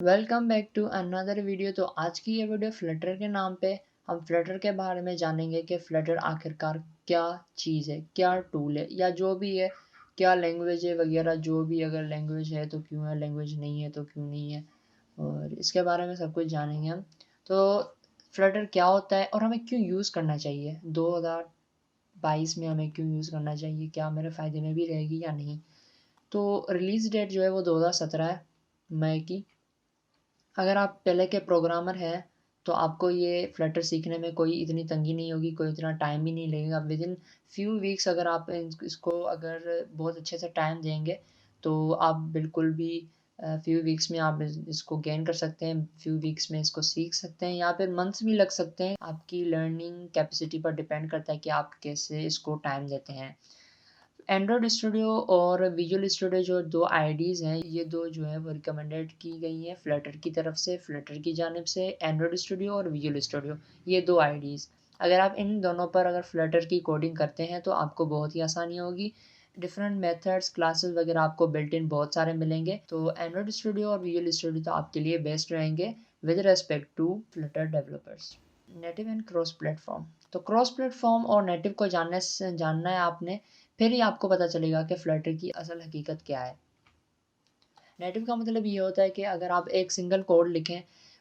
Welcome back to another video. तो आज की ये वीडियो फ्लटर के नाम पे हम फ्लटर के बारे में जानेंगे कि फ्लटर आखिरकार क्या चीज़ है, क्या टूल है या जो भी है, क्या लैंग्वेज है वगैरह। जो भी अगर लैंग्वेज है तो क्यों है, लैंग्वेज नहीं है तो क्यों नहीं है, और इसके बारे में सब कुछ जानेंगे हम। तो फ्लटर क्या होता है और हमें क्यों यूज़ करना चाहिए, 2022 में हमें क्यों यूज़ करना चाहिए, क्या मेरे फ़ायदे में भी रहेगी या नहीं। तो रिलीज़ डेट जो है वो 2017 है, मई की। अगर आप पहले के प्रोग्रामर हैं तो आपको ये फ्लटर सीखने में कोई इतनी तंगी नहीं होगी, कोई इतना टाइम भी नहीं लगेगा। विद इन फ्यू वीक्स अगर आप इसको अगर बहुत अच्छे से टाइम देंगे तो आप बिल्कुल भी फ्यू वीक्स में आप इसको गेन कर सकते हैं, फ्यू वीक्स में इसको सीख सकते हैं या फिर मंथ्स भी लग सकते हैं। आपकी लर्निंग कैपेसिटी पर डिपेंड करता है कि आप कैसे इसको टाइम देते हैं। एंड्रॉयड स्टूडियो और विजुअल स्टूडियो जो दो आईडीज़ हैं, ये दो जो है वो रिकमेंडेड की गई हैं फ्लटर की तरफ से, फ्लटर की जानिब से। एंड्रॉयड स्टूडियो और विजुअल स्टूडियो, ये दो आईडीज़, अगर आप इन दोनों पर अगर फ्लटर की कोडिंग करते हैं तो आपको बहुत ही आसानी होगी। डिफरेंट मेथड्स, क्लासेस वगैरह आपको बिल्ट इन बहुत सारे मिलेंगे। तो एंड्रॉयड स्टूडियो और विजुअल स्टूडियो तो आपके लिए बेस्ट रहेंगे with respect to Flutter developers. Native and cross platform. तो क्रॉस प्लेटफॉर्म और नेटिव को जानना है आपने, फिर ही आपको पता चलेगा कि फ्लटर की असल हकीकत क्या है। नेटिव का मतलब ये होता है कि अगर आप एक सिंगल कोड लिखें,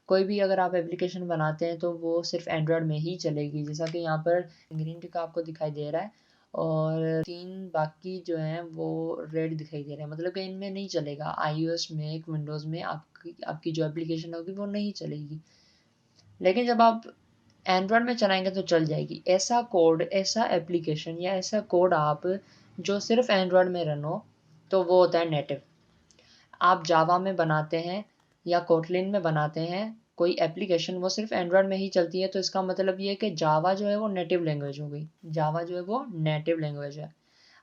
कोई भी अगर आप एप्लीकेशन बनाते हैं तो वो सिर्फ एंड्रॉयड में ही चलेगी। जैसा कि यहाँ पर ग्रीन टिक आपको दिखाई दे रहा है और 3 बाकी जो हैं वो रेड दिखाई दे रहे हैं, मतलब कि इनमें नहीं चलेगा। iOS में, विंडोज़ में आपकी जो एप्लीकेशन होगी वो नहीं चलेगी। लेकिन जब आप एंड्रॉयड में चलाएंगे तो चल जाएगी। ऐसा कोड, ऐसा एप्लीकेशन या ऐसा कोड आप जो सिर्फ एंड्रॉयड में रन हो, तो वो होता है नेटिव। आप जावा में बनाते हैं या कोटलिन में बनाते हैं कोई एप्लीकेशन, वो सिर्फ एंड्रॉयड में ही चलती है, तो इसका मतलब ये है कि जावा जो है वो नेटिव लैंग्वेज हो गई। जावा जो है वो नेटिव लैंग्वेज है।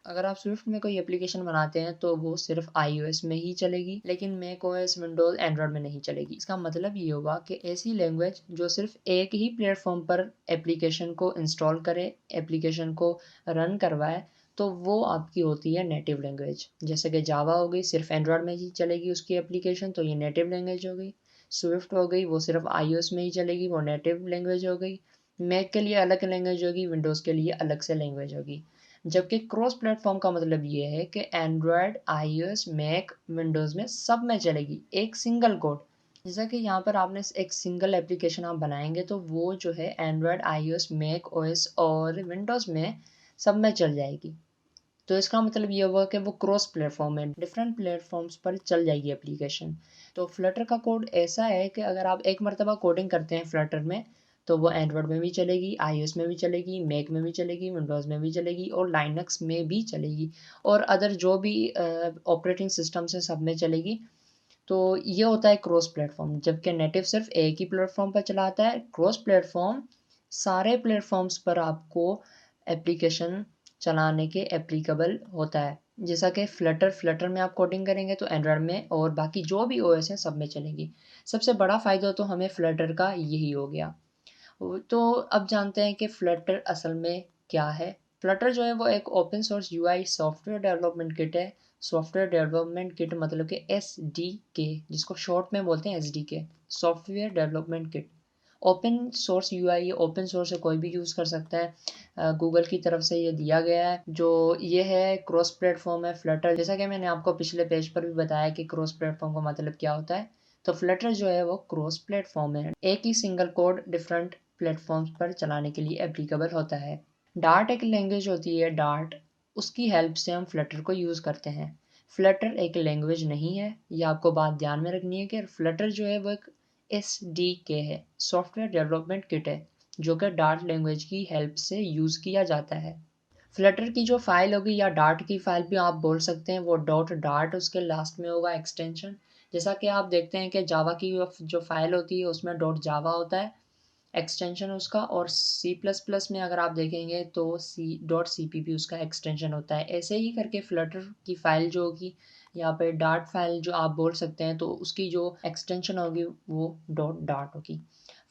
अगर आप स्विफ्ट में कोई एप्लीकेशन बनाते हैं तो वो सिर्फ iOS में ही चलेगी, लेकिन मैक ओएस, विंडोज़, एंड्रॉयड में नहीं चलेगी। इसका मतलब ये होगा कि ऐसी लैंग्वेज जो सिर्फ एक ही प्लेटफॉर्म पर एप्लीकेशन को इंस्टॉल करे, एप्लीकेशन को रन करवाए, तो वो आपकी होती है नेटिव लैंग्वेज। जैसे कि जावा हो गई, सिर्फ एंड्रॉयड में ही चलेगी उसकी एप्लीकेशन, तो ये नेटिव लैंग्वेज हो गई। स्विफ्ट हो गई, वो सिर्फ iOS में ही चलेगी, वो नेटिव लैंग्वेज हो गई। मैक के लिए अलग लैंग्वेज होगी, विंडोज़ के लिए अलग से लैंग्वेज होगी। जबकि क्रॉस प्लेटफॉर्म का मतलब ये है कि एंड्रॉयड, iOS, मैक, विंडोज़ में सब में चलेगी एक सिंगल कोड। जैसा कि यहाँ पर आपने एक सिंगल एप्लीकेशन आप बनाएंगे तो वो जो है एंड्रॉयड, iOS, मैक ओएस और विंडोज़ में सब में चल जाएगी। तो इसका मतलब ये हुआ कि वो क्रॉस प्लेटफॉर्म है, डिफरेंट प्लेटफॉर्म्स पर चल जाएगी एप्लीकेशन। तो फ्लटर का कोड ऐसा है कि अगर आप एक मरतबा कोडिंग करते हैं फ्लटर में तो वो एंड्रॉयड में भी चलेगी, iOS में भी चलेगी, मैक में भी चलेगी, विंडोज़ में भी चलेगी और लाइनक्स में भी चलेगी, और अदर जो भी ऑपरेटिंग सिस्टम से सब में चलेगी। तो ये होता है क्रॉस प्लेटफॉर्म। जबकि नेटिव सिर्फ एक ही प्लेटफॉर्म पर चलाता है, क्रॉस प्लेटफॉर्म सारे प्लेटफॉर्म्स पर आपको एप्लीकेशन चलाने के एप्लीकेबल होता है। जैसा कि फ्लटर में आप कोडिंग करेंगे तो एंड्रॉयड में और बाकी जो भी ओएस है सब में चलेगी। सबसे बड़ा फ़ायदा तो हमें फ्लटर का यही हो गया। तो अब जानते हैं कि फ्लटर असल में क्या है। फ्लटर जो है वो एक open source UI software development kit है। सॉफ्टवेयर डेवलपमेंट किट मतलब कि एसडीके, जिसको शॉर्ट में बोलते हैं SDK, software development kit. Open source UI, open source है, कोई भी यूज़ कर सकता है। गूगल की तरफ से ये दिया गया है। जो ये है क्रॉस प्लेटफॉर्म है फ्लटर। जैसा कि मैंने आपको पिछले पेज पर भी बताया कि क्रॉस प्लेटफॉर्म का मतलब क्या होता है। तो फ्लटर जो है वो क्रॉस प्लेटफॉर्म है, एक ही सिंगल कोड डिफरेंट प्लेटफॉर्म्स पर चलाने के लिए एप्लीकेबल होता है। डार्ट एक लैंग्वेज होती है, डार्ट, उसकी हेल्प से हम फ्लटर को यूज़ करते हैं। फ्लटर एक लैंग्वेज नहीं है, ये आपको बात ध्यान में रखनी है कि फ्लटर जो है वो एक एसडीके है, सॉफ्टवेयर डेवलपमेंट किट है, जो कि डार्ट लैंग्वेज की हेल्प से यूज़ किया जाता है। फ्लटर की जो फाइल होगी या डार्ट की फाइल भी आप बोल सकते हैं, वो डॉट डार्ट उसके लास्ट में होगा एक्सटेंशन। जैसा कि आप देखते हैं कि जावा की जो फाइल होती है उसमें डॉट जावा होता है एक्सटेंशन उसका, और सी प्लस प्लस में अगर आप देखेंगे तो सी.cpp उसका एक्सटेंशन होता है। ऐसे ही करके फ्लटर की फ़ाइल जो होगी, यहाँ पे डार्ट फाइल जो आप बोल सकते हैं, तो उसकी जो एक्सटेंशन होगी वो डॉट डार्ट होगी।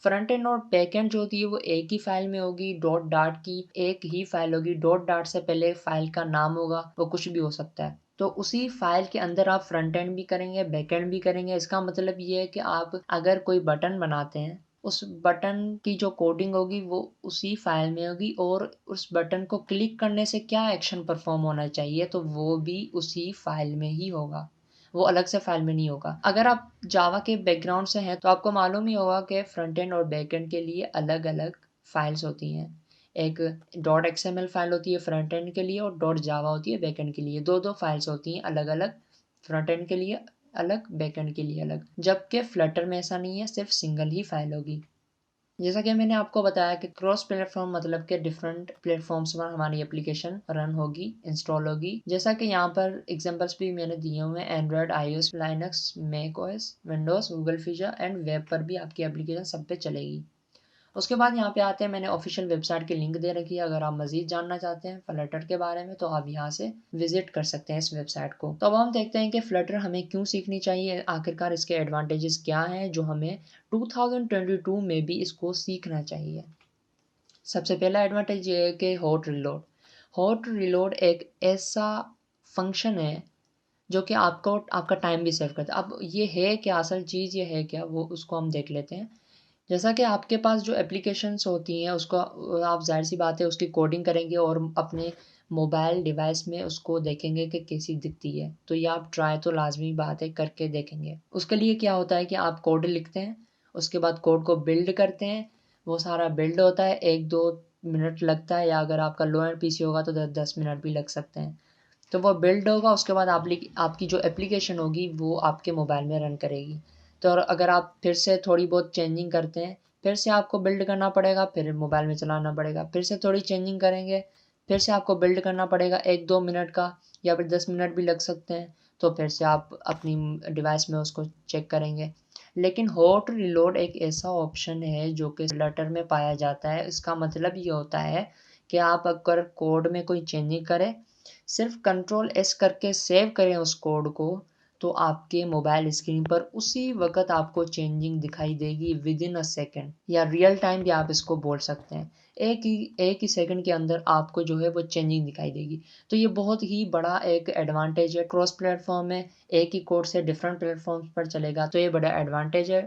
फ्रंट एंड और बैक एंड जो होती है वो एक ही फाइल में होगी, डॉट डार्ट की एक ही फाइल होगी। डॉट डार्ट से पहले फाइल का नाम होगा, वो कुछ भी हो सकता है। तो उसी फाइल के अंदर आप फ्रंट एंड भी करेंगे, बैक एंड भी करेंगे। इसका मतलब ये है कि आप अगर कोई बटन बनाते हैं, उस बटन की जो कोडिंग होगी वो उसी फाइल में होगी, और उस बटन को क्लिक करने से क्या एक्शन परफॉर्म होना चाहिए तो वो भी उसी फाइल में ही होगा, वो अलग से फाइल में नहीं होगा। अगर आप जावा के बैकग्राउंड से हैं तो आपको मालूम ही होगा कि फ्रंट एंड और बैक एंड के लिए अलग अलग फाइल्स होती हैं। एक डॉट XML फाइल होती है फ्रंट एंड के लिए, और डॉट जावा होती है बैक एंड के लिए। दो दो फाइल्स होती हैं अलग अलग, फ्रंट एंड के लिए अलग, बैक एंड के लिए अलग। जबकि फ्लटर में ऐसा नहीं है, सिर्फ सिंगल ही फाइल होगी। जैसा कि मैंने आपको बताया कि क्रॉस प्लेटफॉर्म मतलब कि डिफरेंट प्लेटफॉर्म्स पर हमारी एप्लीकेशन रन होगी, इंस्टॉल होगी। जैसा कि यहाँ पर एग्जांपल्स भी मैंने दिए हुए हैं, Android, iOS, Linux, Mac OS, Windows, Google feature and web पर भी आपकी एप्लीकेशन सब पे चलेगी। उसके बाद यहाँ पे आते हैं, मैंने ऑफिशियल वेबसाइट की लिंक दे रखी है। अगर आप मजीद जानना चाहते हैं फ्लटर के बारे में तो आप यहाँ से विजिट कर सकते हैं इस वेबसाइट को। तो अब हम देखते हैं कि फ्लटर हमें क्यों सीखनी चाहिए, आखिरकार इसके एडवांटेजेस क्या हैं जो हमें 2022 में भी इसको सीखना चाहिए। सबसे पहला एडवांटेज ये है कि हॉट रिलोड एक ऐसा फंक्शन है जो कि आपको आपका टाइम भी सेव करता है। अब ये है क्या, असल चीज़ ये है क्या, वो उसको हम देख लेते हैं। जैसा कि आपके पास जो एप्लीकेशंस होती हैं उसको आप ज़ाहिर सी बात है उसकी कोडिंग करेंगे और अपने मोबाइल डिवाइस में उसको देखेंगे कि कैसी दिखती है। तो ये आप ट्राई तो लाजमी बात है करके देखेंगे। उसके लिए क्या होता है कि आप कोड लिखते हैं, उसके बाद कोड को बिल्ड करते हैं। वो सारा बिल्ड होता है, 1-2 मिनट लगता है, या अगर आपका लो एंड PC होगा तो 10 मिनट भी लग सकते हैं। तो वो बिल्ड होगा, उसके बाद आपकी जो एप्लीकेशन होगी वो आपके मोबाइल में रन करेगी। तो अगर आप फिर से थोड़ी बहुत चेंजिंग करते हैं, फिर से आपको बिल्ड करना पड़ेगा, फिर मोबाइल में चलाना पड़ेगा, फिर से थोड़ी चेंजिंग करेंगे, फिर से आपको बिल्ड करना पड़ेगा 1-2 मिनट का, या फिर 10 मिनट भी लग सकते हैं। तो फिर से आप अपनी डिवाइस में उसको चेक करेंगे। लेकिन हॉट रिलोड एक ऐसा ऑप्शन है जो कि फ्लटर में पाया जाता है। इसका मतलब ये होता है कि आप अगर कोड में कोई चेंजिंग करें, सिर्फ कंट्रोल S करके सेव करें उस कोड को, तो आपके मोबाइल स्क्रीन पर उसी वक्त आपको चेंजिंग दिखाई देगी विदिन अ सेकेंड, या रियल टाइम भी आप इसको बोल सकते हैं। एक ही सेकंड के अंदर आपको जो है वो चेंजिंग दिखाई देगी। तो ये बहुत ही बड़ा एक एडवांटेज है। क्रॉस प्लेटफॉर्म में एक ही कोड से डिफरेंट प्लेटफॉर्म्स पर चलेगा, तो ये बड़ा एडवांटेज है।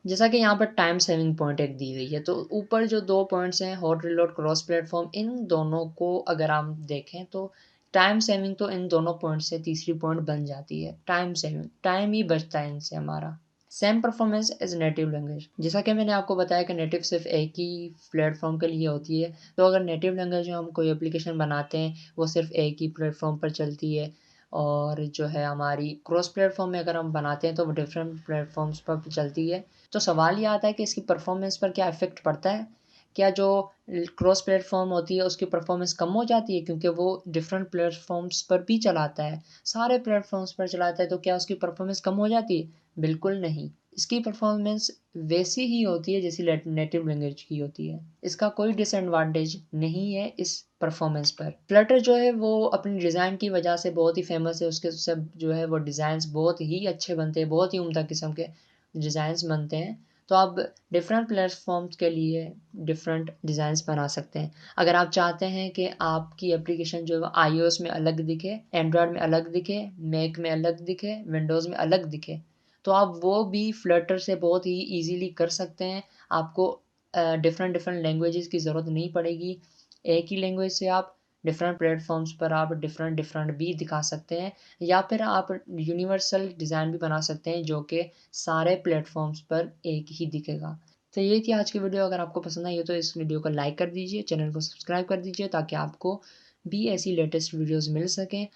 जैसा कि यहाँ पर टाइम सेविंग पॉइंट एक दी गई है, तो ऊपर जो 2 पॉइंट्स हैं, हॉट रिलोड, क्रॉस प्लेटफॉर्म, इन दोनों को अगर हम देखें तो टाइम सेविंग तो इन दोनों पॉइंट से तीसरी पॉइंट बन जाती है। टाइम सेविंग, टाइम ही बचता है इनसे हमारा। Same performance as native language, जैसा कि मैंने आपको बताया कि नेटिव सिर्फ एक ही प्लेटफॉर्म के लिए होती है। तो अगर नेटिव लैंग्वेज में हम कोई एप्लीकेशन बनाते हैं वो सिर्फ एक ही प्लेटफॉर्म पर चलती है, और जो है हमारी क्रॉस प्लेटफॉर्म में अगर हम बनाते हैं तो वो डिफरेंट प्लेटफॉर्म्स पर चलती है। तो सवाल ये आता है कि इसकी परफॉर्मेंस पर क्या इफ़ेक्ट पड़ता है। क्या जो क्रॉस प्लेटफॉर्म होती है उसकी परफॉर्मेंस कम हो जाती है क्योंकि वो डिफरेंट प्लेटफॉर्म्स पर भी चलाता है, सारे प्लेटफॉर्म्स पर चलाता है, तो क्या उसकी परफॉर्मेंस कम हो जाती है? बिल्कुल नहीं। इसकी परफॉर्मेंस वैसी ही होती है जैसी नेटिव लैंग्वेज की होती है। इसका कोई डिसएडवांटेज नहीं है इस परफॉर्मेंस पर। फ्लटर जो है वो अपनी डिज़ाइन की वजह से बहुत ही फेमस है। उसके सब जो है वो डिज़ाइंस बहुत ही अच्छे बनते हैं, बहुत ही उम्दा किस्म के डिज़ाइंस बनते हैं। तो आप डिफरेंट प्लेटफॉर्म्स के लिए डिफरेंट डिज़ाइंस बना सकते हैं। अगर आप चाहते हैं कि आपकी एप्लीकेशन जो है iOS में अलग दिखे, एंड्रॉयड में अलग दिखे, मैक में अलग दिखे, विंडोज़ में अलग दिखे, तो आप वो भी फ्लटर से बहुत ही ईज़िली कर सकते हैं। आपको डिफरेंट डिफरेंट लैंग्वेजेस की ज़रूरत नहीं पड़ेगी। एक ही लैंग्वेज से आप डिफरेंट प्लेटफॉर्म्स पर आप डिफरेंट डिफरेंट भी दिखा सकते हैं, या फिर आप यूनिवर्सल डिज़ाइन भी बना सकते हैं जो कि सारे प्लेटफॉर्म्स पर एक ही दिखेगा। तो ये थी आज की वीडियो। अगर आपको पसंद आई हो तो इस वीडियो को लाइक कर दीजिए, चैनल को सब्सक्राइब कर दीजिए ताकि आपको भी ऐसी लेटेस्ट वीडियोस मिल सकें।